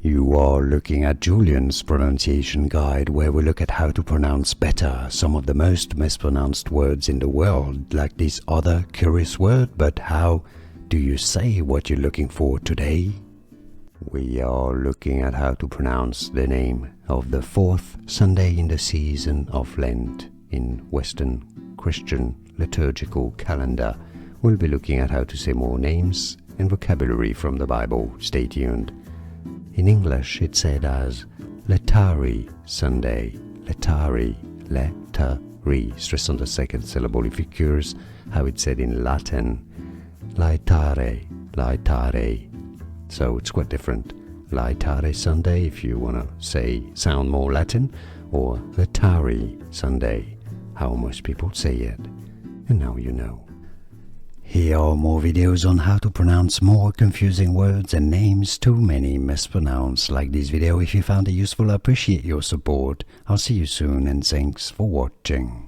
You are looking at Julian's pronunciation guide, where we look at how to pronounce better some of the most mispronounced words in the world, like this other curious word. But how do you say what you're looking for today? We are looking at how to pronounce the name of the fourth Sunday in the season of Lent in Western Christian liturgical calendar. We'll be looking at how to say more names and vocabulary from the Bible. Stay tuned. In English, it's said as Laetare Sunday. Laetare, laetare. Stress on the second syllable. If you're curious how it's said in Latin, Laetare, laetare. So it's quite different. Laetare Sunday, if you want to sound more Latin, or Laetare Sunday, how most people say it. And now you know. Here are more videos on how to pronounce more confusing words and names too many mispronounced. Like this video if you found it useful. I appreciate your support. I'll see you soon and thanks for watching.